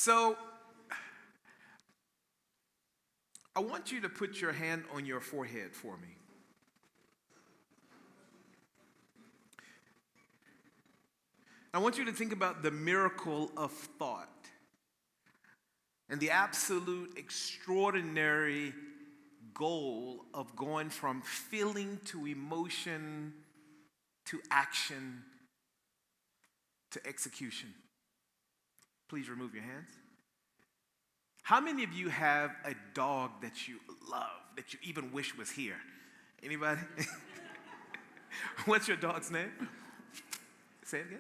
So, I want you to put your hand on your forehead for me. I want you to think about the miracle of thought and the absolute extraordinary goal of going from feeling to emotion to action to execution. Please remove your hands. How many of you have a dog that you love, that you even wish was here? Anybody? What's your dog's name? Say it again.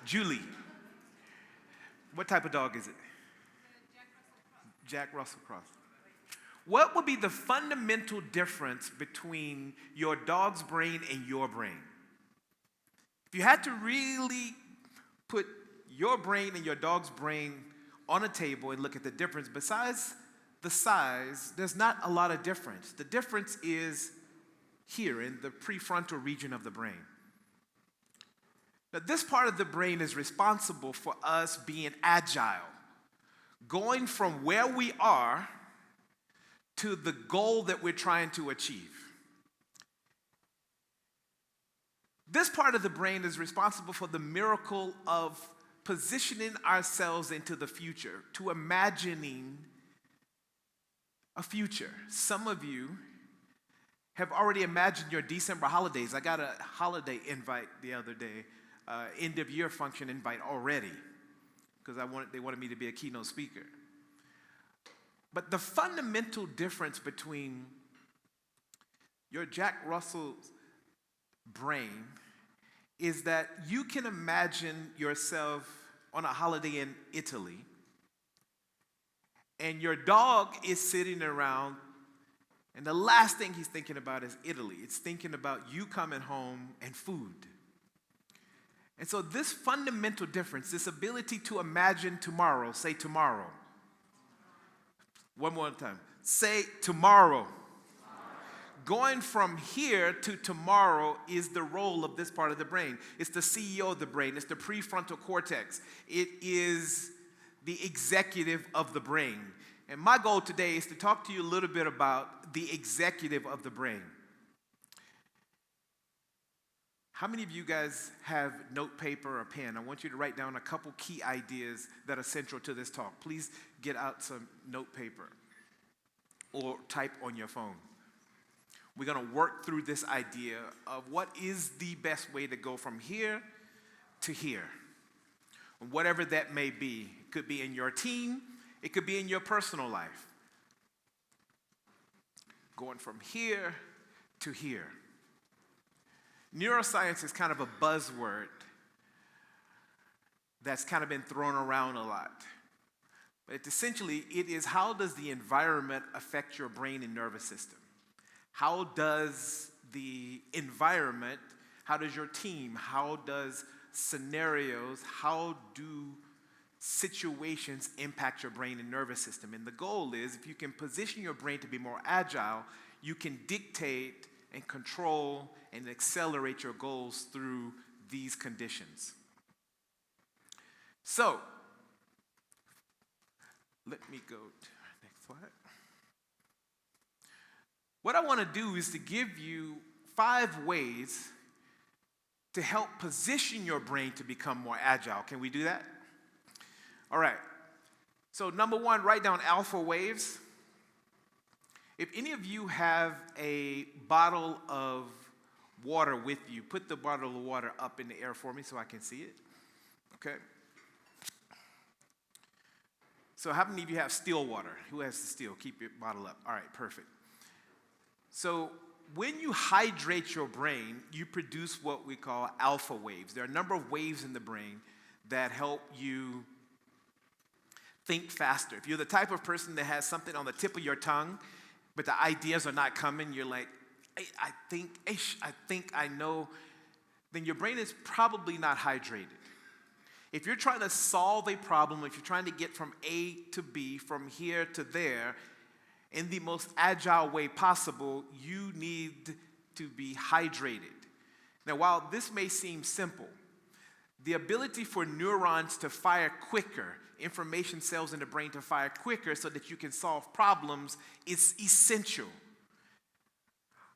Julie. What type of dog is it? Jack Russell Cross. What would be the fundamental difference between your dog's brain and your brain? If you had to really put your brain and your dog's brain on a table and look at the difference, besides the size, there's not a lot of difference. The difference is here in the prefrontal region of the brain. Now, this part of the brain is responsible for us being agile, going from where we are to the goal that we're trying to achieve. This part of the brain is responsible for the miracle of positioning ourselves into the future, to imagining a future. Some of you have already imagined your December holidays. I got a holiday invite the other day, end of year function invite already, because they wanted me to be a keynote speaker. But the fundamental difference between your Jack Russell's brain is that you can imagine yourself on a holiday in Italy, and your dog is sitting around, and the last thing he's thinking about is Italy. It's thinking about you coming home and food. And so this fundamental difference, this ability to imagine tomorrow, say tomorrow. One more time. Say tomorrow. Going from here to tomorrow is the role of this part of the brain. It's the CEO of the brain. It's the prefrontal cortex. It is the executive of the brain. And my goal today is to talk to you a little bit about the executive of the brain. How many of you guys have note paper or pen? I want you to write down a couple key ideas that are central to this talk. Please get out some note paper or type on your phone. We're going to work through this idea of what is the best way to go from here to here. Whatever that may be. It could be in your team. It could be in your personal life. Going from here to here. Neuroscience is kind of a buzzword that's kind of been thrown around a lot. But essentially, it is how does the environment affect your brain and nervous system? How does the environment, how does your team, how does scenarios, how do situations impact your brain and nervous system? And the goal is, if you can position your brain to be more agile, you can dictate and control and accelerate your goals through these conditions. So, let me go to the next slide. What I want to do is to give you 5 ways to help position your brain to become more agile. Can we do that? All right. So number 1, write down alpha waves. If any of you have a bottle of water with you, put the bottle of water up in the air for me so I can see it. Okay. So how many of you have still water? Who has the still? Keep your bottle up. All right, perfect. So when you hydrate your brain, you produce what we call alpha waves. There are a number of waves in the brain that help you think faster. If you're the type of person that has something on the tip of your tongue, but the ideas are not coming, you're like, I think I know, then your brain is probably not hydrated. If you're trying to solve a problem, if you're trying to get from A to B, from here to there, in the most agile way possible, you need to be hydrated. Now, while this may seem simple, The ability for neurons to fire quicker, information cells in the brain to fire quicker so that you can solve problems is essential.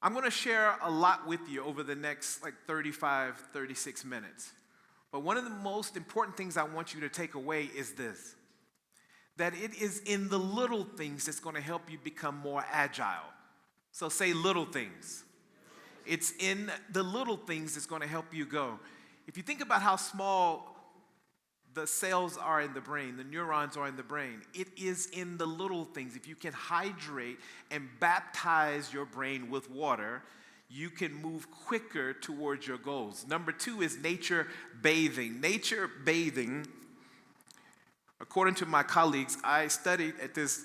I'm going to share a lot with you over the next 35, 36 minutes. But one of the most important things I want you to take away is this, that it is in the little things that's going to help you become more agile. So say little things. It's in the little things that's going to help you go. If you think about how small the cells are in the brain, the neurons are in the brain, it is in the little things. If you can hydrate and baptize your brain with water, you can move quicker towards your goals. Number 2 is nature bathing. Nature bathing, according to my colleagues, I studied at this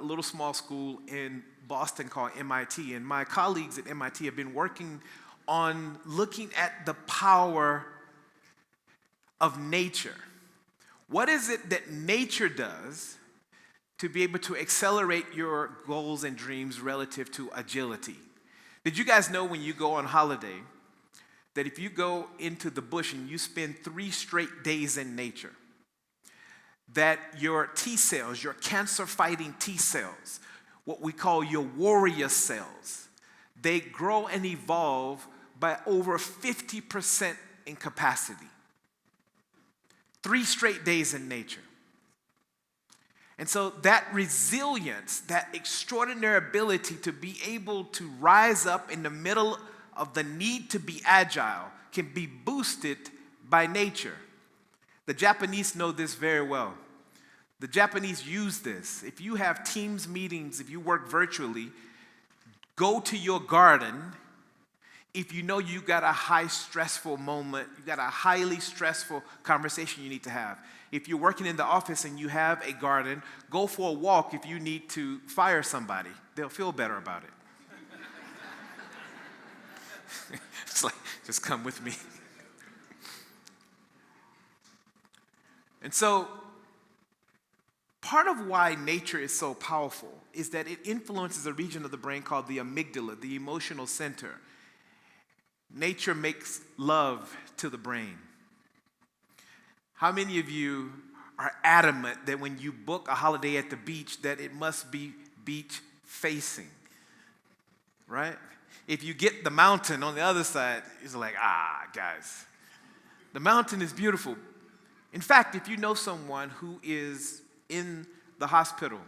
little small school in Boston called MIT, and my colleagues at MIT have been working on looking at the power of nature. What is it that nature does to be able to accelerate your goals and dreams relative to agility? Did you guys know when you go on holiday that if you go into the bush and you spend 3 straight days in nature, that your T cells, your cancer-fighting T cells, what we call your warrior cells, they grow and evolve by over 50% in capacity? 3 straight days in nature. And so that resilience, that extraordinary ability to be able to rise up in the middle of the need to be agile can be boosted by nature. The Japanese know this very well. The Japanese use this. If you have Teams meetings, if you work virtually, go to your garden. If you know you got a high stressful moment, you got a highly stressful conversation you need to have. If you're working in the office and you have a garden, go for a walk if you need to fire somebody. They'll feel better about it. It's like, just come with me. And so, part of why nature is so powerful is that it influences a region of the brain called the amygdala, the emotional center. Nature makes love to the brain. How many of you are adamant that when you book a holiday at the beach that it must be beach facing? Right? If you get the mountain on the other side, it's like, guys, the mountain is beautiful. In fact, if you know someone who is in the hospital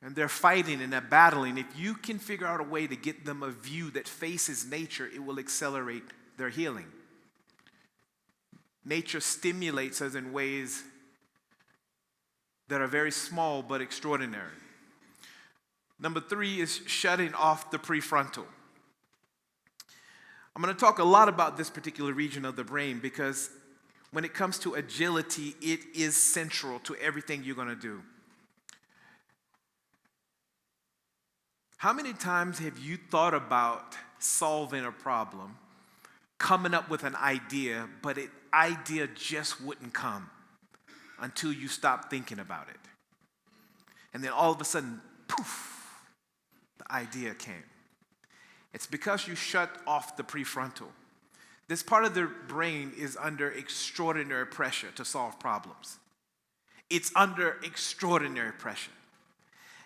and they're fighting and they're battling, if you can figure out a way to get them a view that faces nature, it will accelerate their healing. Nature stimulates us in ways that are very small but extraordinary. Number 3 is shutting off the prefrontal. I'm going to talk a lot about this particular region of the brain because when it comes to agility, it is central to everything you're going to do. How many times have you thought about solving a problem, coming up with an idea, but an idea just wouldn't come until you stop thinking about it? And then all of a sudden, poof, the idea came. It's because you shut off the prefrontal. This part of the brain is under extraordinary pressure to solve problems. It's under extraordinary pressure.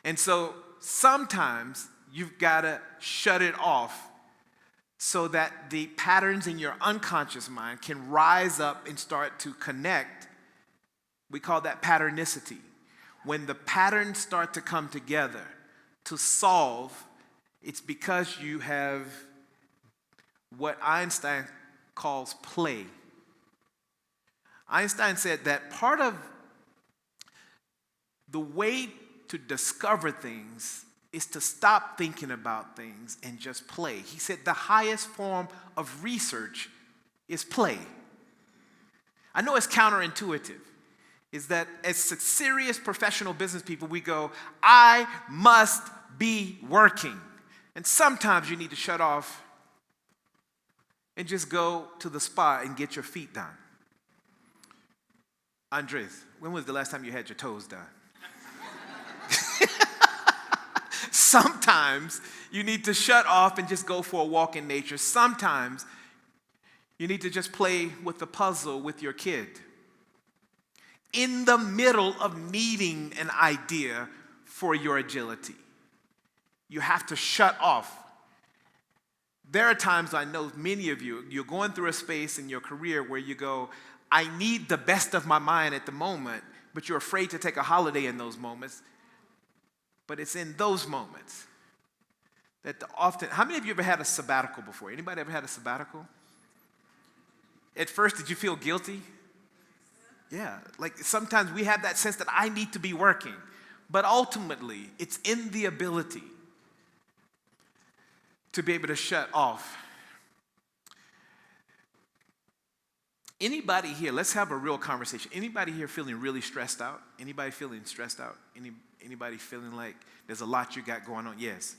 And so sometimes you've got to shut it off so that the patterns in your unconscious mind can rise up and start to connect. We call that patternicity. When the patterns start to come together to solve, it's because you have what Einstein calls play. Einstein said that part of the way to discover things is to stop thinking about things and just play. He said the highest form of research is play. I know it's counterintuitive. Is that as serious professional business people, we go, I must be working. And sometimes you need to shut off and just go to the spa and get your feet done. Andres, when was the last time you had your toes done? Sometimes you need to shut off and just go for a walk in nature. Sometimes You need to just play with the puzzle with your kid. In the middle of needing an idea for your agility, you have to shut off. There are times, I know many of you, you're going through a space in your career where you go, I need the best of my mind at the moment, but you're afraid to take a holiday in those moments. But it's in those moments that how many of you ever had a sabbatical before? Anybody ever had a sabbatical? At first, did you feel guilty? Yeah, like sometimes we have that sense that I need to be working. But ultimately, it's in the ability to be able to shut off. Anybody here, let's have a real conversation. Anybody here feeling really stressed out? Anybody feeling stressed out? Anybody feeling like there's a lot you got going on? Yes.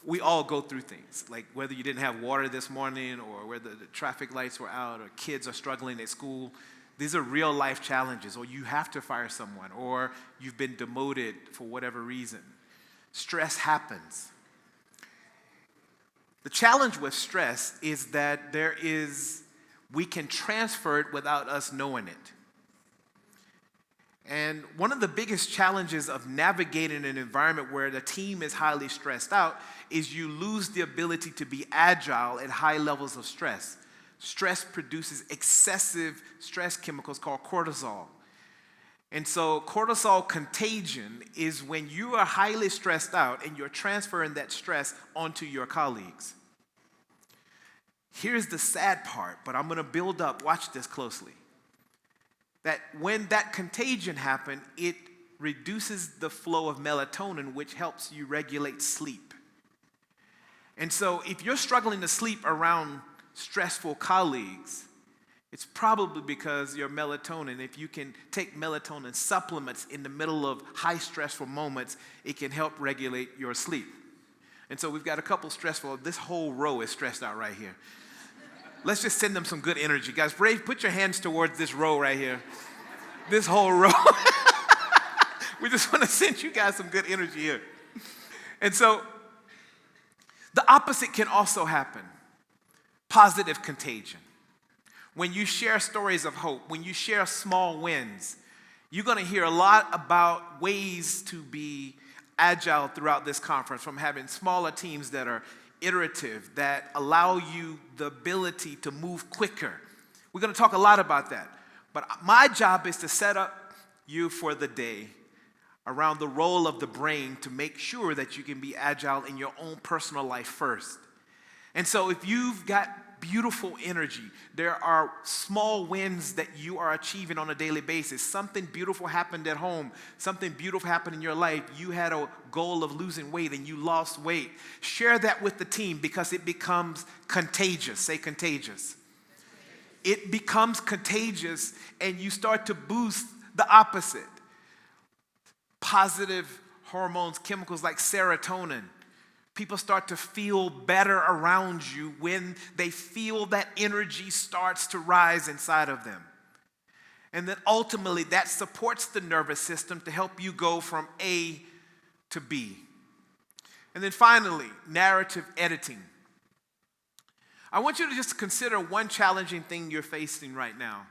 We all go through things, like whether you didn't have water this morning or whether the traffic lights were out or kids are struggling at school. These are real life challenges, or you have to fire someone, or you've been demoted for whatever reason. Stress happens. The challenge with stress is that we can transfer it without us knowing it. And one of the biggest challenges of navigating an environment where the team is highly stressed out is you lose the ability to be agile at high levels of stress. Stress produces excessive stress chemicals called cortisol. And so cortisol contagion is when you are highly stressed out and you're transferring that stress onto your colleagues. Here's the sad part, but I'm going to build up. Watch this closely. That when that contagion happens, it reduces the flow of melatonin, which helps you regulate sleep. And so if you're struggling to sleep around stressful colleagues, it's probably because your melatonin, if you can take melatonin supplements in the middle of high stressful moments, it can help regulate your sleep. And so we've got a couple this whole row is stressed out right here. Let's just send them some good energy. Guys, put your hands towards this row right here. This whole row. We just want to send you guys some good energy here. And so the opposite can also happen. Positive contagion. When you share stories of hope, when you share small wins, you're going to hear a lot about ways to be agile throughout this conference, from having smaller teams that are iterative, that allow you the ability to move quicker. We're going to talk a lot about that. But my job is to set up you for the day around the role of the brain to make sure that you can be agile in your own personal life first. And so if you've got beautiful energy, there are small wins that you are achieving on a daily basis. Something beautiful happened at home. Something beautiful happened in your life. You had a goal of losing weight and you lost weight. Share that with the team because it becomes contagious. Say contagious. It becomes contagious and you start to boost the opposite. Positive hormones, chemicals like serotonin. People start to feel better around you when they feel that energy starts to rise inside of them. And then ultimately that supports the nervous system to help you go from A to B. And then finally, narrative editing. I want you to just consider one challenging thing you're facing right now.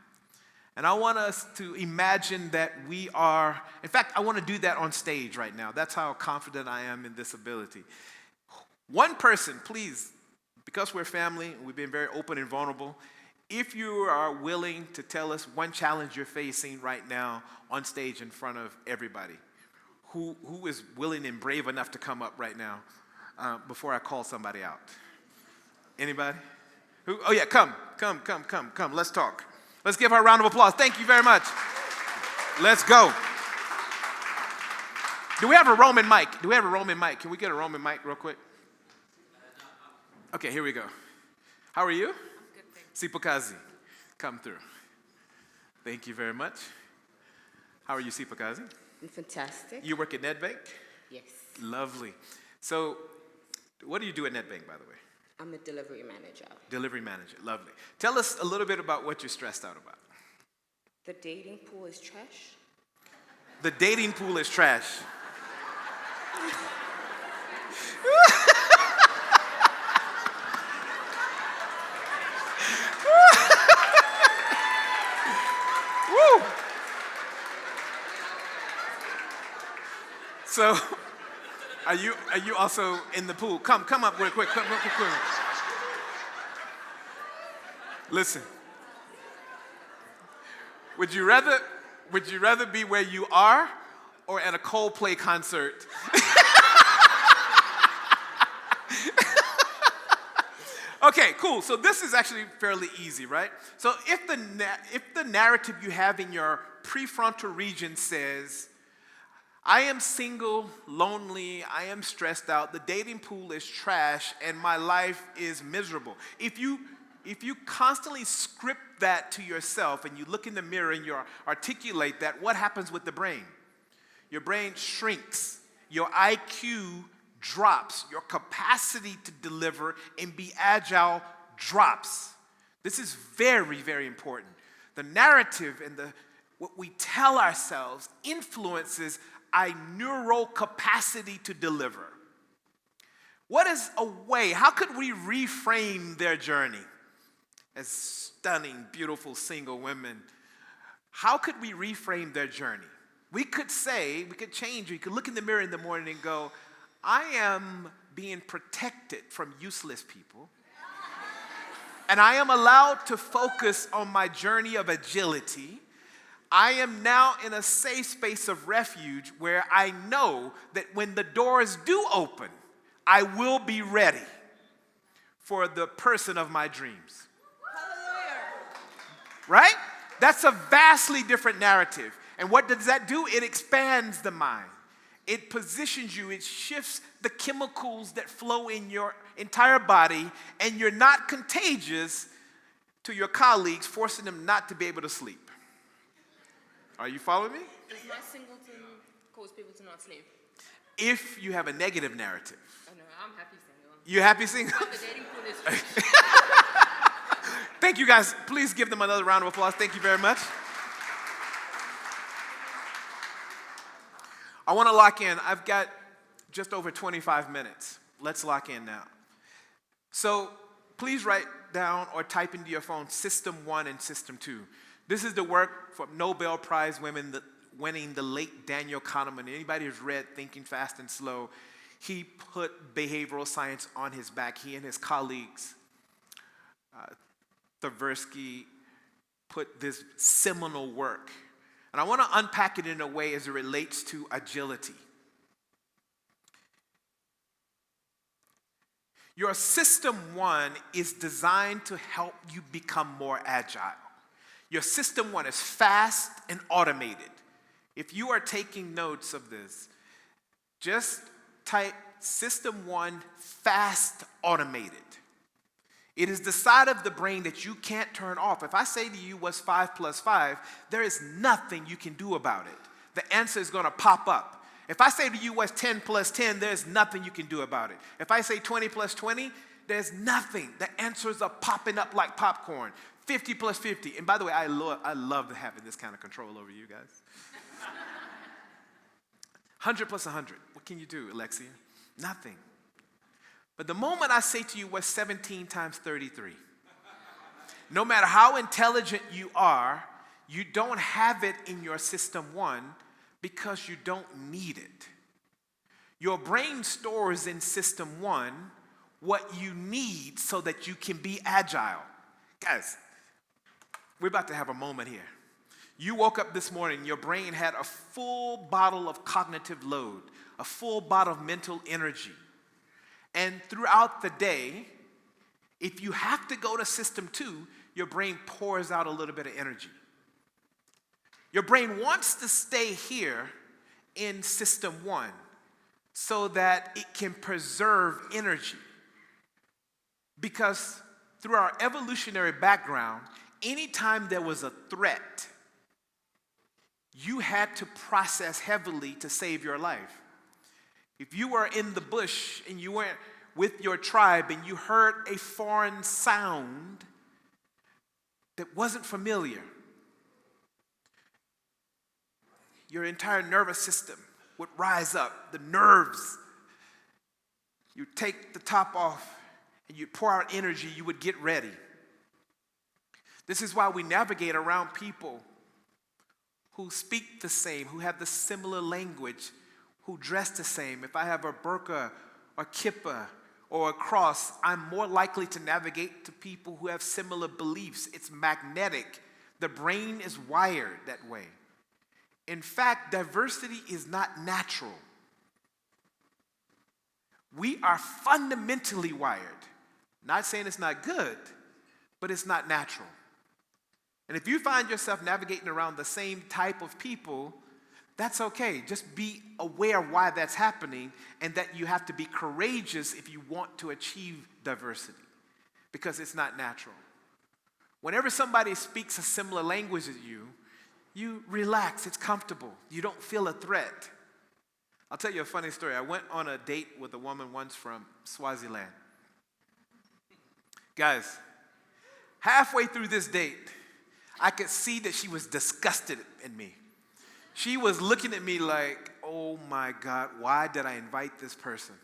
And I want us to imagine that we are, in fact, I want to do that on stage right now. That's how confident I am in this ability. One person, please, because we're family, we've been very open and vulnerable. If you are willing to tell us one challenge you're facing right now on stage in front of everybody, who is willing and brave enough to come up right now before I call somebody out? Anybody? Who? Oh yeah, come. Let's talk. Let's give her a round of applause. Thank you very much. Let's go. Do we have a Roman mic? Can we get a Roman mic real quick? Okay, here we go. How are you? I'm good, thank you. Sipakazi, come through. Thank you very much. How are you, Sipakazi? I'm fantastic. You work at NetBank? Yes. Lovely. So, what do you do at NetBank, by the way? I'm a delivery manager. Delivery manager, lovely. Tell us a little bit about what you're stressed out about. The dating pool is trash. The dating pool is trash. Woo! So, are you also in the pool? Come up real quick. Come quick. Listen. Would you rather be where you are or at a Coldplay concert? Okay, cool. So this is actually fairly easy, right? So if the narrative you have in your prefrontal region says, I am single, lonely, I am stressed out, the dating pool is trash, and my life is miserable. If you constantly script that to yourself and you look in the mirror and you articulate that, what happens with the brain? Your brain shrinks. Your IQ drops. Your capacity to deliver and be agile drops. This is very, very important. The narrative and what we tell ourselves influences our neural capacity to deliver. What is a way? How could we reframe their journey? As stunning, beautiful single women, how could we reframe their journey? We could change, we could look in the mirror in the morning and go, I am being protected from useless people, and I am allowed to focus on my journey of agility. I am now in a safe space of refuge where I know that when the doors do open, I will be ready for the person of my dreams. Right? That's a vastly different narrative. And what does that do? It expands the mind. It positions you. It shifts the chemicals that flow in your entire body, and you're not contagious to your colleagues, forcing them not to be able to sleep. Are you following me? Does not singleton cause people to not sleep? If you have a negative narrative. Oh no, I'm happy single. You happy single? The dating pool is Thank you, guys. Please give them another round of applause. Thank you very much. I want to lock in. I've got just over 25 minutes. Let's lock in now. So please write down or type into your phone System 1 and System 2. This is the work from Nobel Prize winning the late Daniel Kahneman. Anybody who's read Thinking Fast and Slow, he put behavioral science on his back. He and his colleagues, Tversky, put this seminal work. And I want to unpack it in a way as it relates to agility. Your System 1 is designed to help you become more agile. Your System 1 is fast and automated. If you are taking notes of this, just type System 1 fast automated. It is the side of the brain that you can't turn off. If I say to you, what's 5 plus 5, there is nothing you can do about it. The answer is going to pop up. If I say to you, what's 10 plus 10, there's nothing you can do about it. If I say 20 plus 20, there's nothing. The answers are popping up like popcorn. 50 plus 50. And by the way, I love having this kind of control over you guys. 100 plus 100. What can you do, Alexia? Nothing. But the moment I say to you, what's 17 times 33? No matter how intelligent you are, you don't have it in your System 1 because you don't need it. Your brain stores in System 1 what you need so that you can be agile. Guys, we're about to have a moment here. You woke up this morning, your brain had a full bottle of cognitive load, a full bottle of mental energy. And throughout the day, if you have to go to System 2, your brain pours out a little bit of energy. Your brain wants to stay here in System 1 so that it can preserve energy. Because through our evolutionary background, anytime there was a threat, you had to process heavily to save your life. If you were in the bush and you went with your tribe and you heard a foreign sound that wasn't familiar, your entire nervous system would rise up. The nerves, you take the top off and you pour out energy, you would get ready. This is why we navigate around people who speak the same, who have the similar language, who dress the same. If I have a burqa or kippah or a cross, I'm more likely to navigate to people who have similar beliefs. It's magnetic. The brain is wired that way. In fact, diversity is not natural. We are fundamentally wired. Not saying it's not good, but it's not natural. And if you find yourself navigating around the same type of people, that's okay. Just be aware why that's happening and that you have to be courageous if you want to achieve diversity, because it's not natural. Whenever somebody speaks a similar language as you relax, it's comfortable. You don't feel a threat. I'll tell you a funny story. I went on a date with a woman once from Swaziland. Guys, halfway through this date, I could see that she was disgusted in me. She was looking at me like, oh my God, why did I invite this person?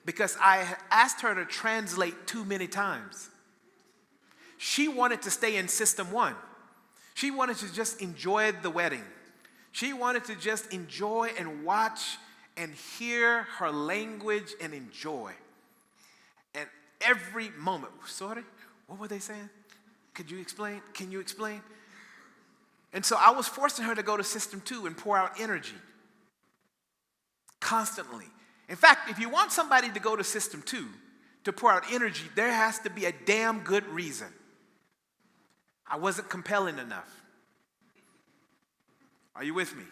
Because I asked her to translate too many times. She wanted to stay in system one. She wanted to just enjoy the wedding. She wanted to just enjoy and watch and hear her language and enjoy. And every moment, sorry, what were they saying? Could you explain? Can you explain? And so I was forcing her to go to system 2 and pour out energy constantly. In fact, if you want somebody to go to system 2 to pour out energy, there has to be a damn good reason. I wasn't compelling enough. Are you with me?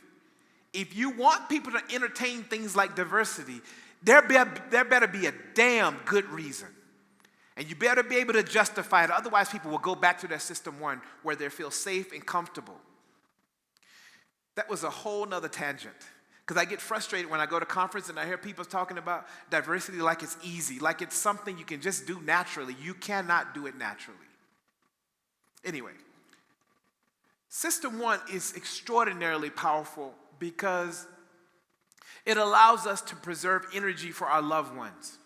If you want people to entertain things like diversity, there better be a damn good reason. And you better be able to justify it. Otherwise, people will go back to their system 1 where they feel safe and comfortable. That was a whole nother tangent. Because I get frustrated when I go to conference and I hear people talking about diversity like it's easy, like it's something you can just do naturally. You cannot do it naturally. Anyway, System 1 is extraordinarily powerful because it allows us to preserve energy for our loved ones.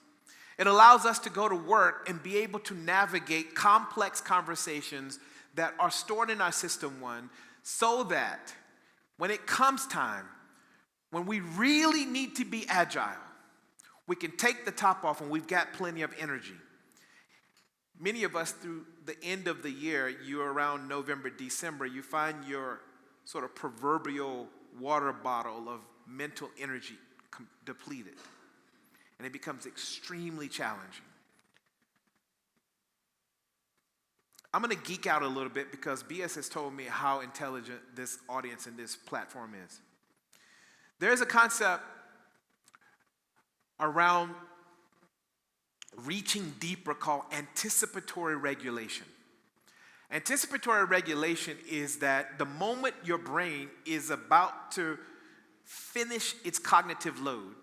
It allows us to go to work and be able to navigate complex conversations that are stored in our System 1 so that when it comes time, when we really need to be agile, we can take the top off and we've got plenty of energy. Many of us, through the end of the year, you're around November, December, you find your sort of proverbial water bottle of mental energy depleted. And it becomes extremely challenging. I'm going to geek out a little bit because BS has told me how intelligent this audience and this platform is. There's a concept around reaching deeper called anticipatory regulation. Anticipatory regulation is that the moment your brain is about to finish its cognitive load,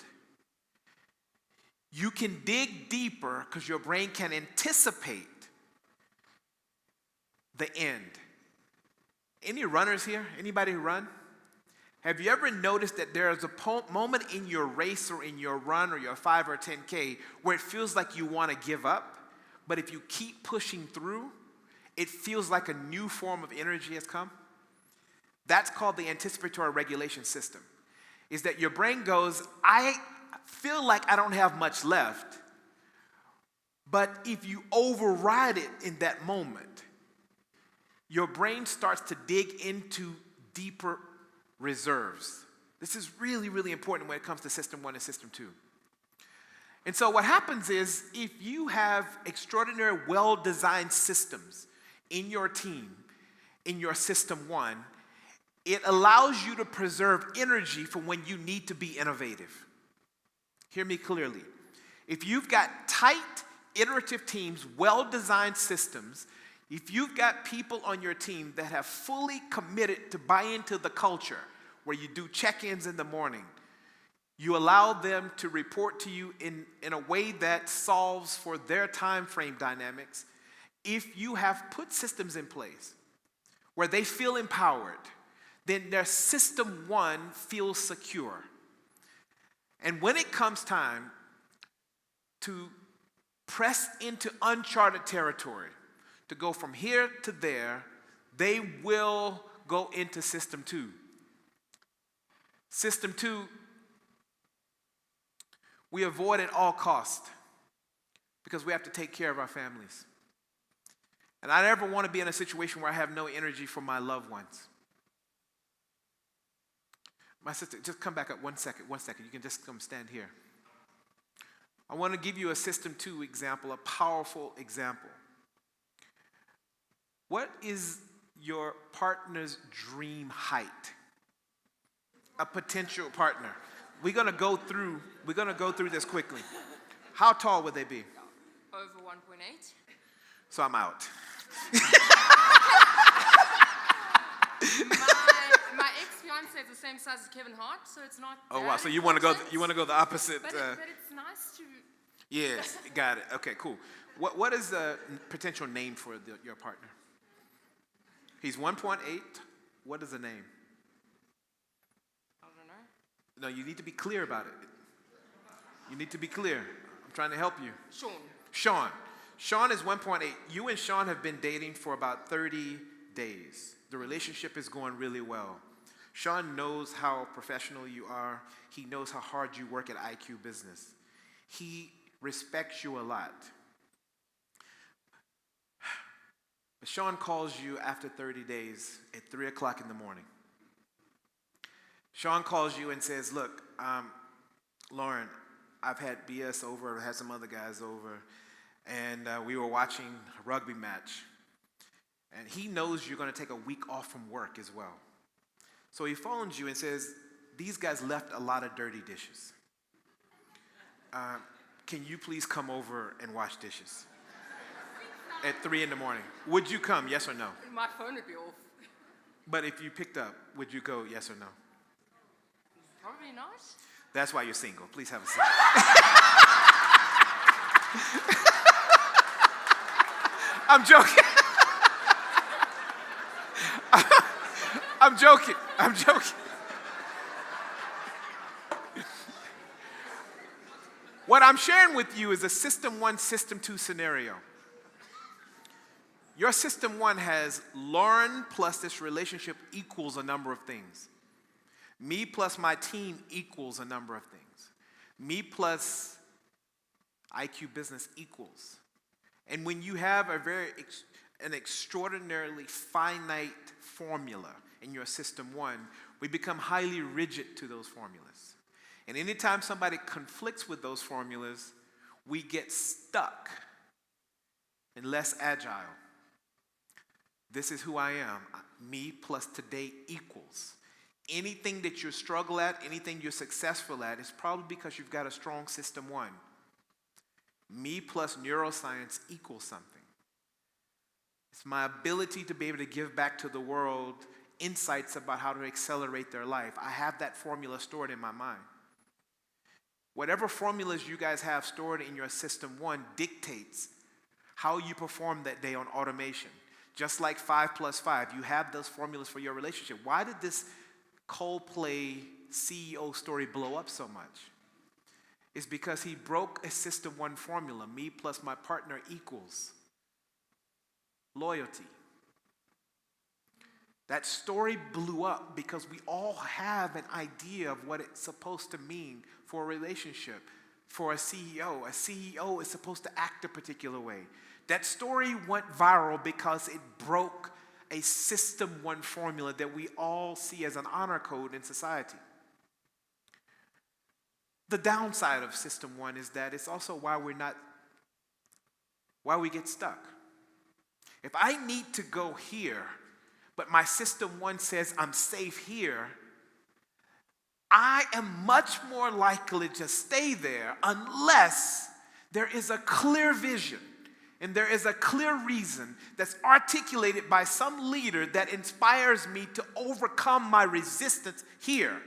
you can dig deeper because your brain can anticipate the end. Any runners here? Anybody who run? Have you ever noticed that there is a moment in your race or in your run or your 5 or 10K where it feels like you want to give up, but if you keep pushing through, it feels like a new form of energy has come? That's called the anticipatory regulation system. Is that your brain goes, I feel like I don't have much left, but if you override it in that moment, your brain starts to dig into deeper reserves. This is really, really important when it comes to System 1 and System 2. And so what happens is if you have extraordinary, well-designed systems in your team, in your System 1, it allows you to preserve energy for when you need to be innovative. Hear me clearly. If you've got tight, iterative teams, well-designed systems, if you've got people on your team that have fully committed to buy into the culture, where you do check-ins in the morning, you allow them to report to you in a way that solves for their time frame dynamics. If you have put systems in place where they feel empowered, then their System 1 feels secure. And when it comes time to press into uncharted territory, to go from here to there, they will go into System 2. System 2, we avoid at all cost because we have to take care of our families. And I never want to be in a situation where I have no energy for my loved ones. My sister, just come back up 1 second. You can just come stand here. I want to give you a System 2 example, a powerful example. What is your partner's dream height? A potential partner. We're gonna go through this quickly. How tall would they be? Over 1.8. So I'm out. My ex-fiance is the same size as Kevin Hart, so it's not. Oh wow! So you want to go the opposite? But it's nice to. Yes, got it. Okay, cool. What is the potential name for your partner? He's 1.8. What is the name? I don't know. No, you need to be clear about it. You need to be clear. I'm trying to help you. Sean. Sean is 1.8. You and Sean have been dating for about 30 days. The relationship is going really well. Sean knows how professional you are. He knows how hard you work at IQ Business. He respects you a lot. But Sean calls you after 30 days at 3 o'clock in the morning. Sean calls you and says, look, Lauren, I've had BS over, I've had some other guys over, and we were watching a rugby match. And he knows you're going to take a week off from work as well. So he phones you and says, these guys left a lot of dirty dishes. Can you please come over and wash dishes? At 3 in the morning. Would you come, yes or no? My phone would be off. But if you picked up, would you go, yes or no? Probably not. That's why you're single. Please have a seat. I'm joking. I'm joking. What I'm sharing with you is a System 1, System 2 scenario. Your System 1 has Lauren plus this relationship equals a number of things. Me plus my team equals a number of things. Me plus IQ Business equals. And when you have an extraordinarily finite formula in your System 1, we become highly rigid to those formulas. And anytime somebody conflicts with those formulas, we get stuck and less agile. This is who I am. Me plus today equals. Anything that you struggle at, anything you're successful at, is probably because you've got a strong System 1. Me plus neuroscience equals something. It's my ability to be able to give back to the world insights about how to accelerate their life. I have that formula stored in my mind. Whatever formulas you guys have stored in your System 1 dictates how you perform that day on automation. Just like 5 plus 5, you have those formulas for your relationship. Why did this Coldplay CEO story blow up so much? It's because he broke a System 1 formula. Me plus my partner equals loyalty. That story blew up because we all have an idea of what it's supposed to mean for a relationship, for a CEO. A CEO is supposed to act a particular way. That story went viral because it broke a System 1 formula that we all see as an honor code in society. The downside of System 1 is that it's also why we get stuck. If I need to go here, but my System 1 says I'm safe here, I am much more likely to stay there unless there is a clear vision and there is a clear reason that's articulated by some leader that inspires me to overcome my resistance here.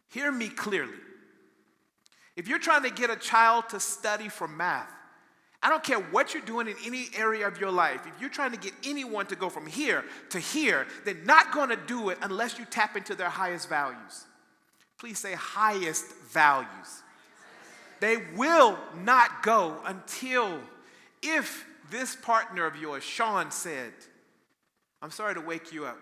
Hear me clearly. If you're trying to get a child to study for math, I don't care what you're doing in any area of your life. If you're trying to get anyone to go from here to here, they're not going to do it unless you tap into their highest values. Please say highest values. They will not go until, if this partner of yours, Sean, said, I'm sorry to wake you up,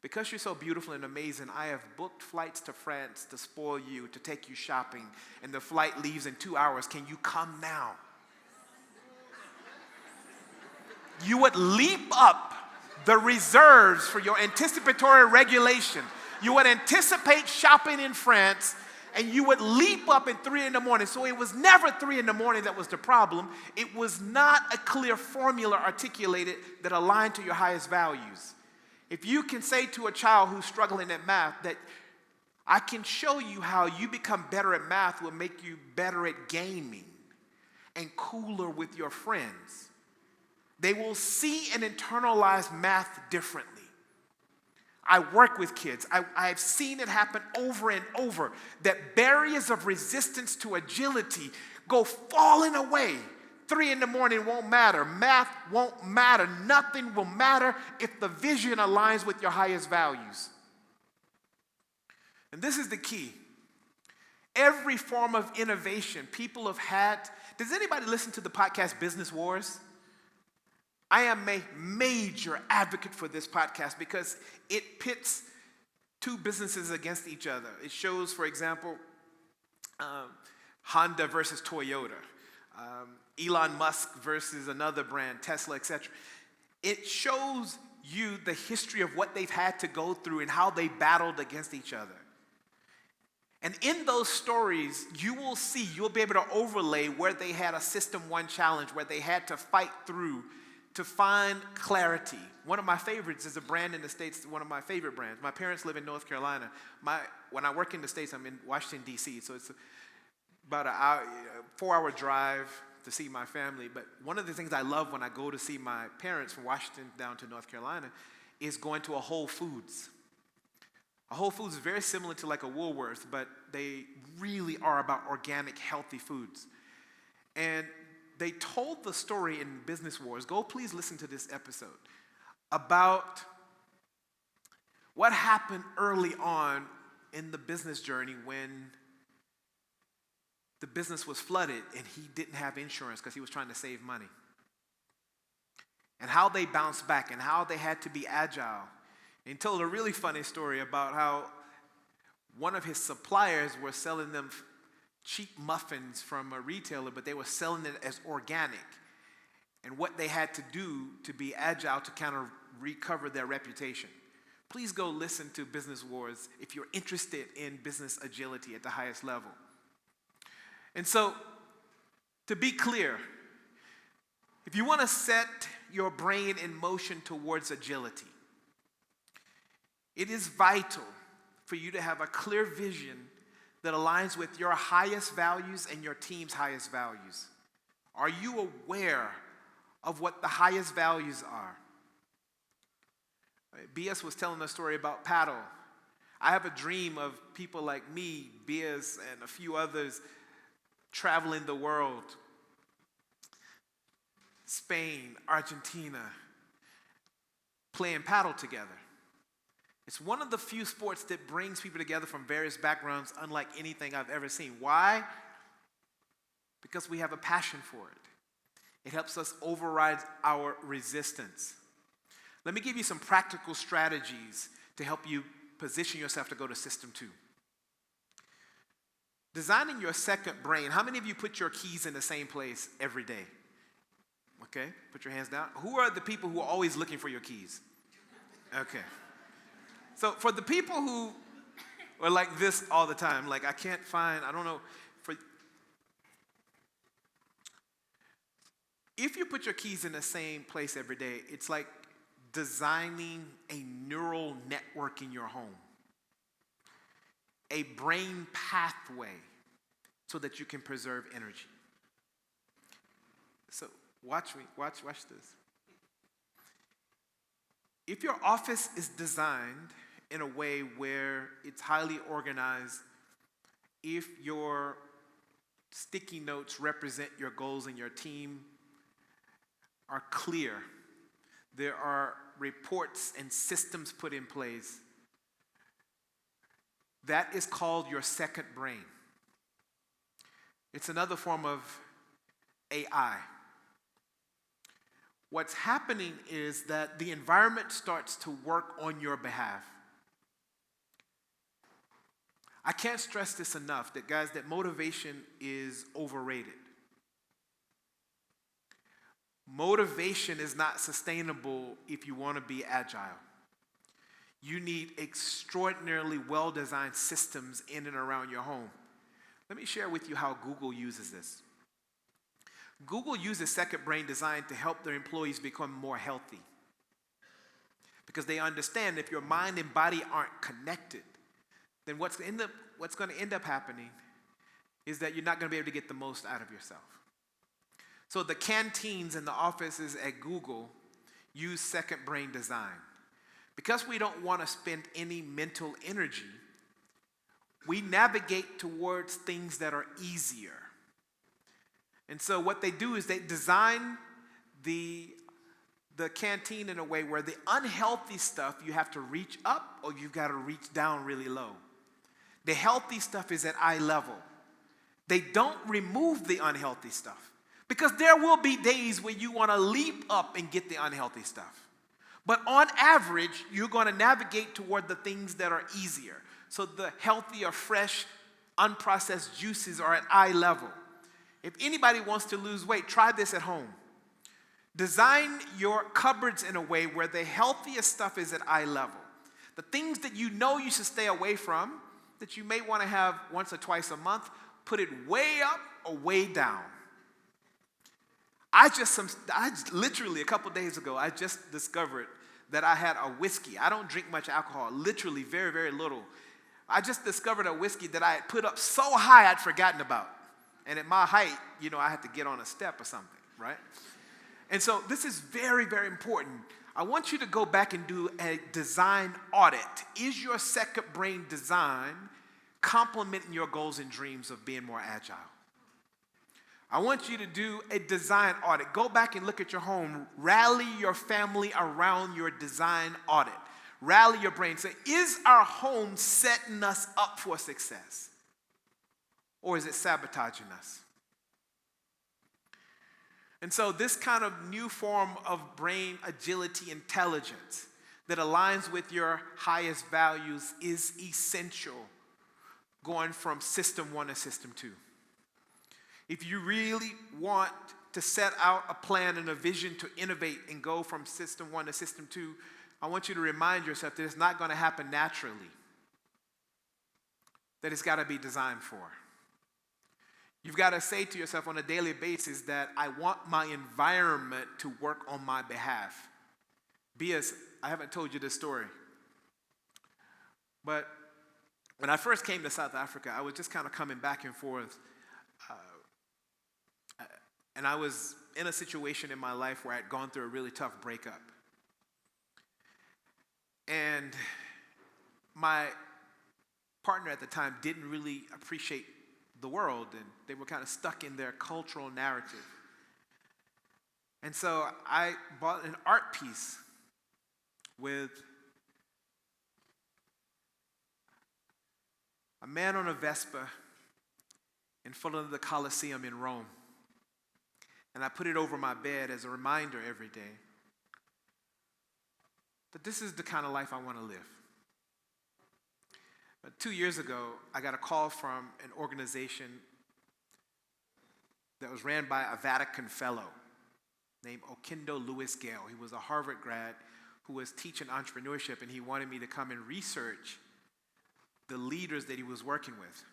but because you're so beautiful and amazing, I have booked flights to France to spoil you, to take you shopping, and the flight leaves in 2 hours. Can you come now? You would leap up the reserves for your anticipatory regulation. You would anticipate shopping in France, and you would leap up at 3 in the morning. So it was never 3 in the morning that was the problem. It was not a clear formula articulated that aligned to your highest values. If you can say to a child who's struggling at math that I can show you how you become better at math will make you better at gaming and cooler with your friends, they will see and internalize math differently. I work with kids. I've seen it happen over and over, that barriers of resistance to agility go falling away. 3 in the morning won't matter. Math won't matter. Nothing will matter if the vision aligns with your highest values. And this is the key. Every form of innovation people have had. Does anybody listen to the podcast Business Wars? I am a major advocate for this podcast because it pits two businesses against each other. It shows, for example, Honda versus Toyota, Elon Musk versus another brand, Tesla, etc. It shows you the history of what they've had to go through and how they battled against each other. And in those stories, you'll be able to overlay where they had a System 1 challenge, where they had to fight through to find clarity. One of my favorites is a brand in the States, one of my favorite brands. My parents live in North Carolina. When I work in the States, I'm in Washington, D.C., so it's about a 4-hour drive to see my family. But one of the things I love when I go to see my parents from Washington down to North Carolina is going to a Whole Foods. A Whole Foods is very similar to like a Woolworth, but they really are about organic, healthy foods. And they told the story in Business Wars, go please listen to this episode, about what happened early on in the business journey when the business was flooded and he didn't have insurance because he was trying to save money. And how they bounced back and how they had to be agile. And he told a really funny story about how one of his suppliers were selling them cheap muffins from a retailer, but they were selling it as organic. And what they had to do to be agile to kind of recover their reputation. Please go listen to Business Wars if you're interested in business agility at the highest level. And so, to be clear, if you want to set your brain in motion towards agility, it is vital for you to have a clear vision that aligns with your highest values and your team's highest values. Are you aware of what the highest values are? BS was telling a story about paddle. I have a dream of people like me, BS, and a few others traveling the world. Spain, Argentina, playing paddle together. It's one of the few sports that brings people together from various backgrounds unlike anything I've ever seen. Why? Because we have a passion for it. It helps us override our resistance. Let me give you some practical strategies to help you position yourself to go to System 2. Designing your second brain. How many of you put your keys in the same place every day? Okay, put your hands down. Who are the people who are always looking for your keys? Okay. So for the people who are like this all the time, like I can't find, I don't know, if you put your keys in the same place every day, it's like designing a neural network in your home, a brain pathway so that you can preserve energy. So watch me, watch this. If your office is designed in a way where it's highly organized, if your sticky notes represent your goals and your team are clear, there are reports and systems put in place, that is called your second brain. It's another form of AI. What's happening is that the environment starts to work on your behalf. I can't stress this enough, that guys, that motivation is overrated. Motivation is not sustainable if you want to be agile. You need extraordinarily well-designed systems in and around your home. Let me share with you how Google uses this. Google uses second brain design to help their employees become more healthy. Because they understand if your mind and body aren't connected, then what's going to end up happening is that you're not going to be able to get the most out of yourself. So the canteens and the offices at Google use second brain design. Because we don't want to spend any mental energy, we navigate towards things that are easier. And so what they do is they design the canteen in a way where the unhealthy stuff you have to reach up or you've got to reach down really low. The healthy stuff is at eye level. They don't remove the unhealthy stuff because there will be days when you want to leap up and get the unhealthy stuff. But on average, you're going to navigate toward the things that are easier. So the healthier, fresh, unprocessed juices are at eye level. If anybody wants to lose weight, try this at home. Design your cupboards in a way where the healthiest stuff is at eye level. The things that you know you should stay away from, that you may want to have once or twice a month, put it way up or way down. I literally a couple days ago, I just discovered that I had a whiskey. I don't drink much alcohol, literally very, very little. I just discovered a whiskey that I had put up so high I'd forgotten about. And at my height, I had to get on a step or something, right? And so this is very, very important. I want you to go back and do a design audit. Is your second brain design complementing your goals and dreams of being more agile? I want you to do a design audit. Go back and look at your home. Rally your family around your design audit. Rally your brain. Say, is our home setting us up for success? Or is it sabotaging us? And so this kind of new form of brain agility intelligence that aligns with your highest values is essential going from system 1 to system 2. If you really want to set out a plan and a vision to innovate and go from system 1 to system 2, I want you to remind yourself that it's not going to happen naturally, that it's got to be designed for. You've got to say to yourself on a daily basis that I want my environment to work on my behalf. I haven't told you this story, but when I first came to South Africa, I was just kind of coming back and forth. And I was in a situation in my life where I'd gone through a really tough breakup. And my partner at the time didn't really appreciate the world, and they were kind of stuck in their cultural narrative. And so I bought an art piece with a man on a Vespa in front of the Colosseum in Rome. And I put it over my bed as a reminder every day that this is the kind of life I want to live. But 2 years ago, I got a call from an organization that was ran by a Vatican fellow named Okindo Lewis Gale. He was a Harvard grad who was teaching entrepreneurship, and he wanted me to come and research the leaders that he was working with.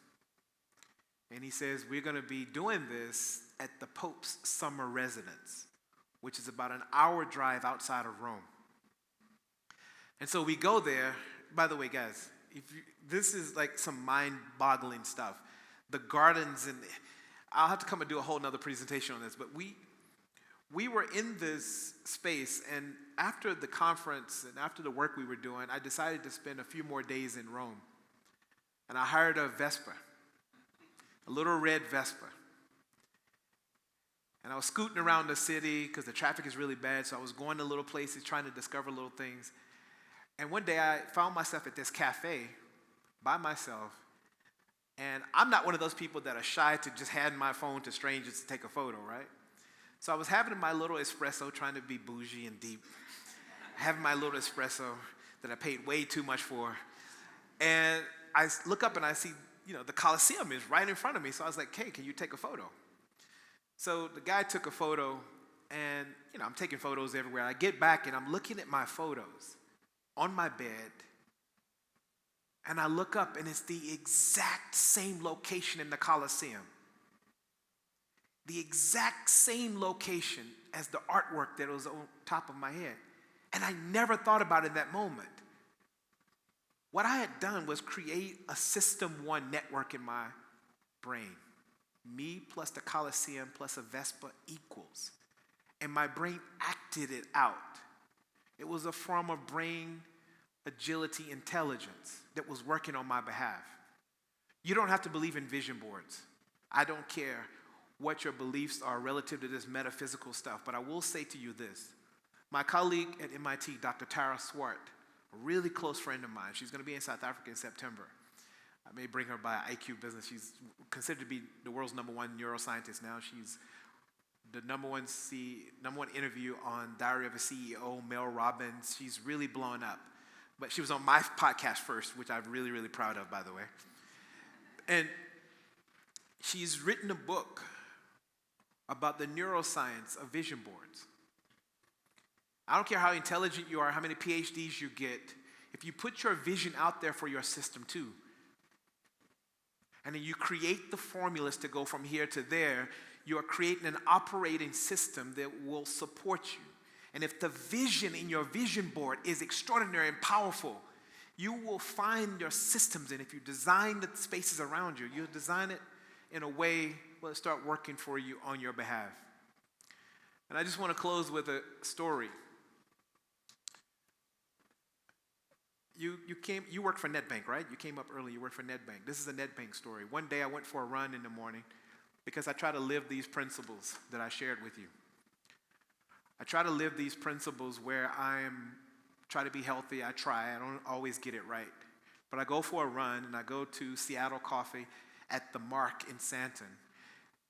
And he says, we're going to be doing this at the Pope's summer residence, which is about an hour drive outside of Rome. And so we go there. By the way, guys, this is like some mind-boggling stuff. The gardens, and I'll have to come and do a whole nother presentation on this, but we were in this space, and after the conference and after the work we were doing, I decided to spend a few more days in Rome. And I hired a Vespa, a little red Vespa. And I was scooting around the city because the traffic is really bad, so I was going to little places trying to discover little things. And one day I found myself at this cafe by myself, and I'm not one of those people that are shy to just hand my phone to strangers to take a photo, right? So I was having my little espresso, trying to be bougie and deep, having my little espresso that I paid way too much for. And I look up and I see, the Coliseum is right in front of me. So I was like, hey, can you take a photo? So the guy took a photo, and, I'm taking photos everywhere. I get back, and I'm looking at my photos on my bed, and I look up, and it's the exact same location in the Coliseum. The exact same location as the artwork that was on top of my head. And I never thought about it in that moment. What I had done was create a System 1 network in my brain. Me plus the Coliseum plus a Vespa equals. And my brain acted it out. It was a form of brain agility intelligence that was working on my behalf. You don't have to believe in vision boards. I don't care what your beliefs are relative to this metaphysical stuff, but I will say to you this. My colleague at MIT, Dr. Tara Swart, a really close friend of mine, she's going to be in South Africa in September. I may bring her by IQ Business. She's considered to be the world's #1 neuroscientist now. She's the number one interview on Diary of a CEO, Mel Robbins. She's really blown up. But she was on my podcast first, which I'm really, really proud of, by the way. And she's written a book about the neuroscience of vision boards. I don't care how intelligent you are, how many PhDs you get, if you put your vision out there for your system too, and then you create the formulas to go from here to there, you are creating an operating system that will support you. And if the vision in your vision board is extraordinary and powerful, you will find your systems. And if you design the spaces around you, you'll design it in a way will start working for you on your behalf. And I just want to close with a story. You worked for NetBank, right? You came up early, you worked for NetBank. This is a NetBank story. One day I went for a run in the morning because I try to live these principles that I shared with you. I try to live these principles where try to be healthy. I don't always get it right. But I go for a run, and I go to Seattle Coffee at the Mark in Santon.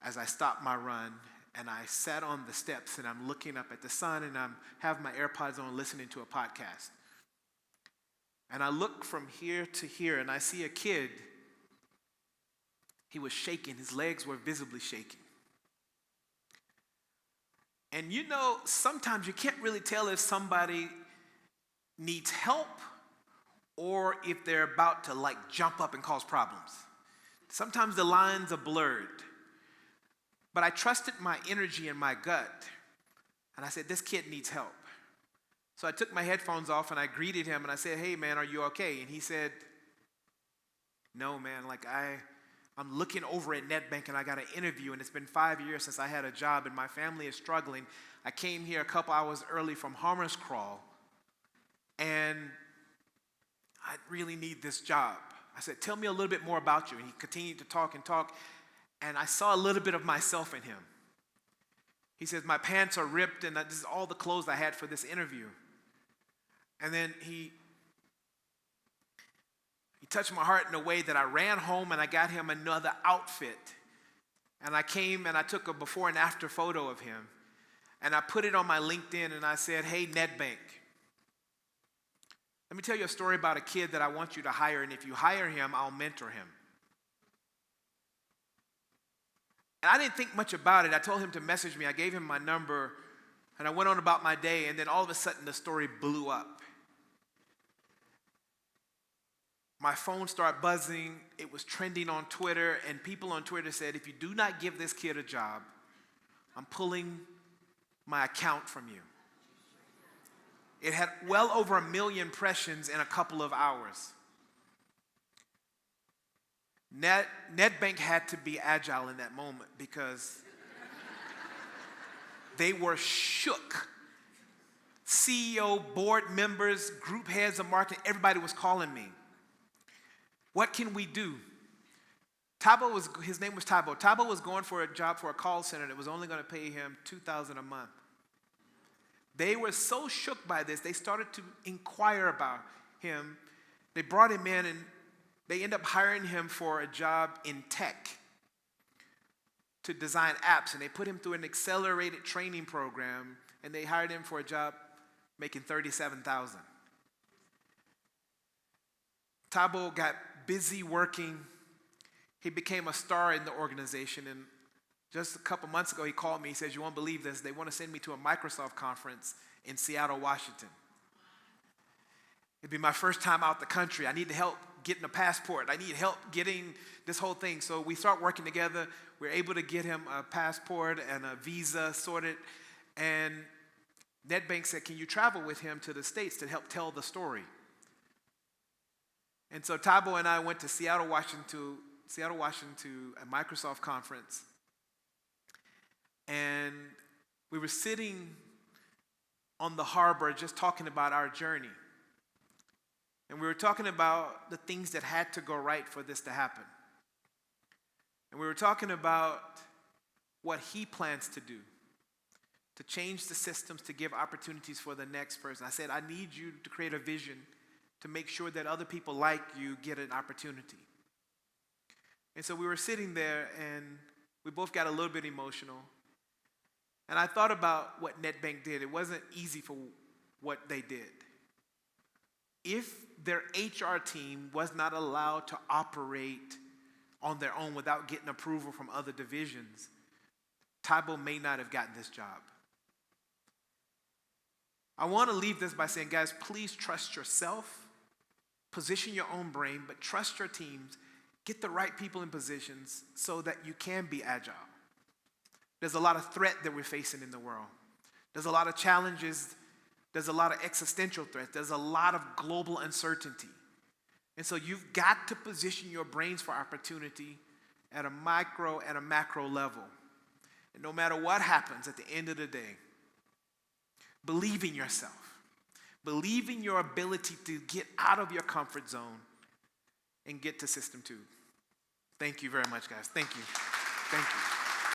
As I stop my run, and I sat on the steps, and I'm looking up at the sun, and I have my AirPods on listening to a podcast. And I look from here to here, and I see a kid. He was shaking. His legs were visibly shaking. And sometimes you can't really tell if somebody needs help or if they're about to jump up and cause problems. Sometimes the lines are blurred. But I trusted my energy and my gut. And I said, this kid needs help. So I took my headphones off and I greeted him and I said, hey man, are you okay? And he said, no man, I'm looking over at NetBank and I got an interview and it's been 5 years since I had a job and my family is struggling. I came here a couple hours early from Harmer's Crawl and I really need this job. I said, tell me a little bit more about you. And he continued to talk and I saw a little bit of myself in him. He says, my pants are ripped and this is all the clothes I had for this interview. And then he touched my heart in a way that I ran home and I got him another outfit. And I came and I took a before and after photo of him. And I put it on my LinkedIn and I said, hey, NetBank, let me tell you a story about a kid that I want you to hire. And if you hire him, I'll mentor him. And I didn't think much about it. I told him to message me. I gave him my number and I went on about my day. And then all of a sudden the story blew up. My phone started buzzing. It was trending on Twitter. And people on Twitter said, if you do not give this kid a job, I'm pulling my account from you. It had well over 1 million impressions in a couple of hours. NetBank had to be agile in that moment because they were shook. CEO, board members, group heads of marketing, everybody was calling me. What can we do? His name was Tabo. Tabo was going for a job for a call center that was only going to pay him $2,000 a month. They were so shook by this, they started to inquire about him. They brought him in and they ended up hiring him for a job in tech to design apps. And they put him through an accelerated training program and they hired him for a job making $37,000. Tabo got busy working. He became a star in the organization. And just a couple months ago, he called me. He says, "You won't believe this. They want to send me to a Microsoft conference in Seattle, Washington. It'd be my first time out the country. I need help getting a passport. I need help getting this whole thing." So we start working together. We're able to get him a passport and a visa sorted. And NetBank said, "Can you travel with him to the States to help tell the story?" And so Tabo and I went to Seattle, Washington to a Microsoft conference. And we were sitting on the harbor just talking about our journey. And we were talking about the things that had to go right for this to happen. And we were talking about what he plans to do to change the systems, to give opportunities for the next person. I said, "I need you to create a vision to make sure that other people like you get an opportunity." And so we were sitting there, and we both got a little bit emotional. And I thought about what NetBank did. It wasn't easy for what they did. If their HR team was not allowed to operate on their own without getting approval from other divisions, Tabo may not have gotten this job. I want to leave this by saying, guys, please trust yourself, position your own brain, but trust your teams, get the right people in positions so that you can be agile. There's a lot of threat that we're facing in the world. There's a lot of challenges. There's a lot of existential threats. There's a lot of global uncertainty. And so you've got to position your brains for opportunity at a micro and a macro level. And no matter what happens at the end of the day, believe in yourself. Believe in your ability to get out of your comfort zone and get to system 2. Thank you very much, guys. Thank you. Thank you.